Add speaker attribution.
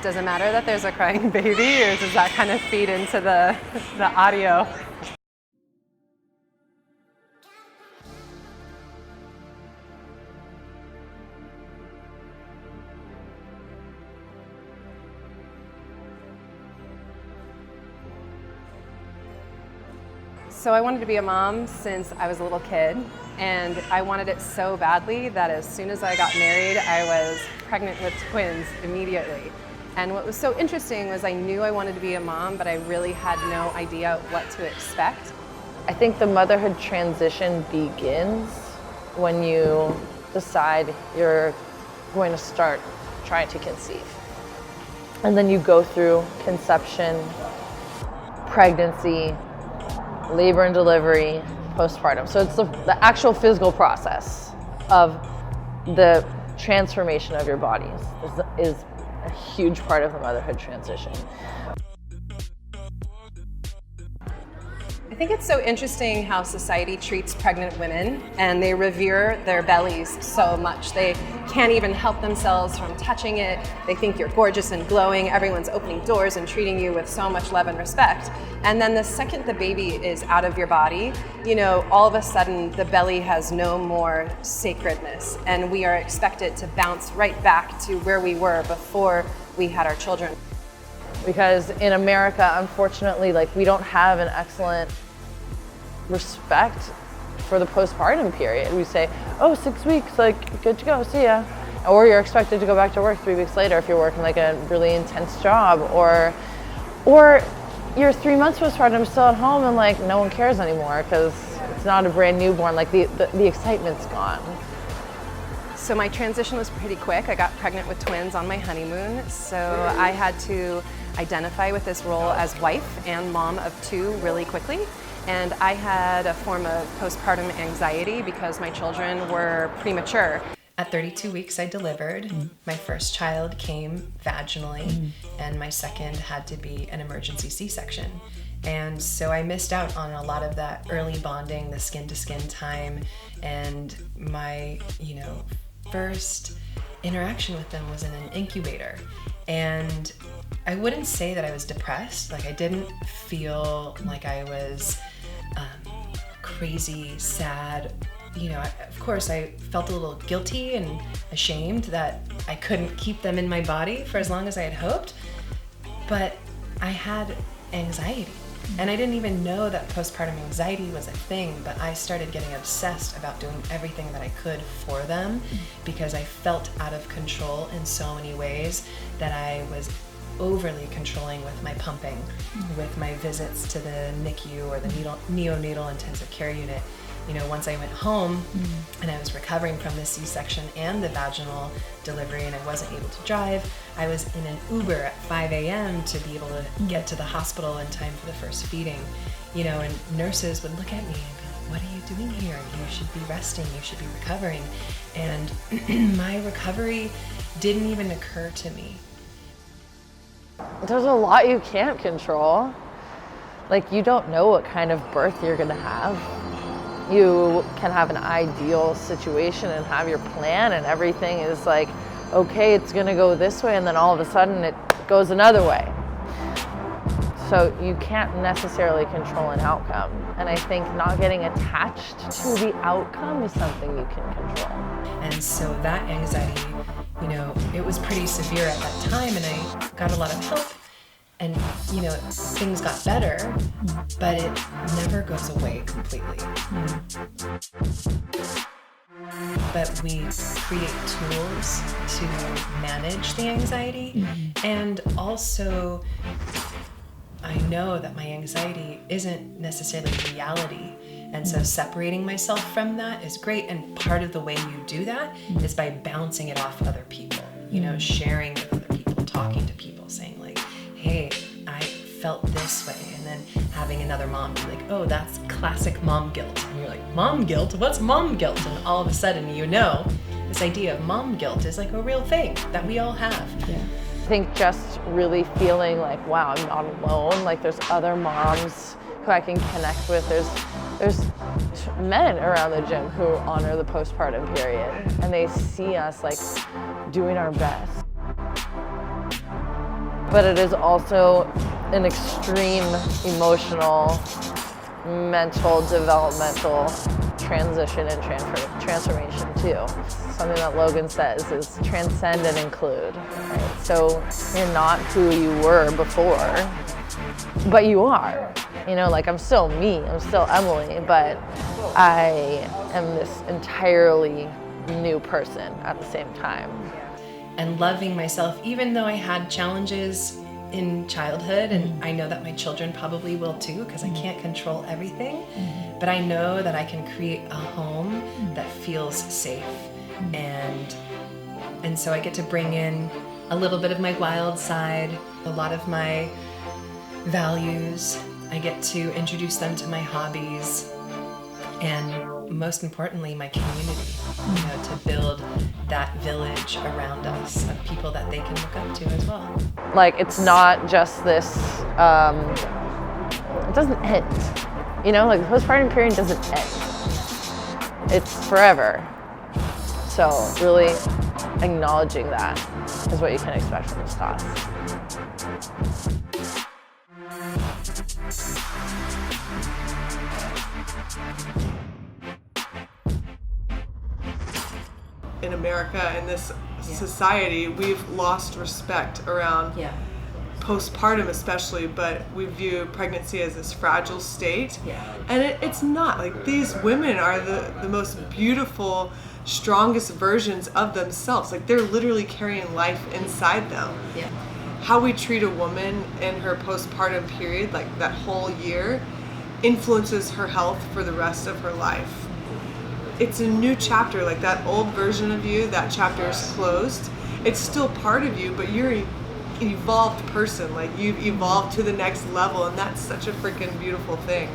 Speaker 1: Does it matter that there's a crying baby, or does that kind of feed into the audio? So I wanted to be a mom since I was a little kid, and I wanted it so badly that as soon as I got married, I was pregnant with twins immediately. And what was so interesting was I knew I wanted to be a mom, but I really had no idea what to expect.
Speaker 2: I think the motherhood transition begins when you decide you're going to start trying to conceive. And then you go through conception, pregnancy, labor and delivery, postpartum. So it's the actual physical process of the transformation of your body is a huge part of the motherhood transition.
Speaker 1: I think it's so interesting how society treats pregnant women, and they revere their bellies so much. They can't even help themselves from touching it. They think you're gorgeous and glowing. Everyone's opening doors and treating you with so much love and respect. And then the second the baby is out of your body, you know, all of a sudden the belly has no more sacredness, and we are expected to bounce right back to where we were before we had our children.
Speaker 2: Because in America, unfortunately, like, we don't have an excellent respect for the postpartum period. We say, oh, 6 weeks, like, good to go, see ya. Or you're expected to go back to work 3 weeks later if you're working like a really intense job, or you're 3 months postpartum, still at home, and like no one cares anymore because it's not a brand newborn, like the excitement's gone.
Speaker 1: So my transition was pretty quick. I got pregnant with twins on my honeymoon, so I had to identify with this role as wife and mom of two really quickly. And I had a form of postpartum anxiety because my children were premature. At 32 weeks, I delivered. My first child came vaginally, and my second had to be an emergency C-section. And so I missed out on a lot of that early bonding, the skin-to-skin time, and my, first interaction with them was in an incubator. And I wouldn't say that I was depressed. Like, I didn't feel like I was crazy, sad. Of course, I felt a little guilty and ashamed that I couldn't keep them in my body for as long as I had hoped, but I had anxiety. And I didn't even know that postpartum anxiety was a thing, but I started getting obsessed about doing everything that I could for them because I felt out of control in so many ways that I was overly controlling with my pumping, with my visits to the NICU or the neonatal intensive care unit. Once I went home and I was recovering from the C-section and the vaginal delivery and I wasn't able to drive, I was in an Uber at 5 a.m. to be able to get to the hospital in time for the first feeding. And nurses would look at me and be like, what are you doing here? You should be resting, you should be recovering. And my recovery didn't even occur to me.
Speaker 2: There's a lot you can't control. Like, you don't know what kind of birth you're gonna have. You can have an ideal situation and have your plan and everything is like, okay, it's gonna go this way, and then all of a sudden it goes another way. So you can't necessarily control an outcome. And I think not getting attached to the outcome is something you can control.
Speaker 1: And so that anxiety, it was pretty severe at that time, and I got a lot of help. And, things got better, but it never goes away completely. But we create tools to manage the anxiety. And also, I know that my anxiety isn't necessarily reality. And so separating myself from that is great. And part of the way you do that is by bouncing it off other people, sharing with other people, talking to people, saying like, hey, I felt this way, and then having another mom be like, oh, that's classic mom guilt. And you're like, mom guilt? What's mom guilt? And all of a sudden, this idea of mom guilt is like a real thing that we all have.
Speaker 2: Yeah. I think just really feeling like, wow, I'm not alone. Like, there's other moms who I can connect with. There's men around the gym who honor the postpartum period, and they see us like doing our best. but it is also an extreme emotional, mental, developmental transition and transformation too. Something that Logan says is transcend and include. Right? So you're not who you were before, but you are. You know, like I'm still me, I'm still Emily, but I am this entirely new person at the same time.
Speaker 1: And loving myself, even though I had challenges in childhood, and I know that my children probably will too, because I can't control everything, but I know that I can create a home that feels safe, and so I get to bring in a little bit of my wild side, a lot of my values. I get to introduce them to my hobbies, and most importantly, my community, you know, to build that village around us of people that they can look up to as well.
Speaker 2: Like, it's not just this, it doesn't end. You know, like the postpartum period doesn't end. It's forever. So really acknowledging that is what you can expect from this class.
Speaker 3: In America, in this society, we've lost respect around postpartum especially, but we view pregnancy as this fragile state. And it's not. Like, these women are the most beautiful, strongest versions of themselves. Like, they're literally carrying life inside them. How we treat a woman in her postpartum period, like that whole year, influences her health for the rest of her life. It's a new chapter. Like, that old version of you, that chapter is closed. It's still part of you, but you're an evolved person. Like, you've evolved to the next level, and that's such a freaking beautiful thing.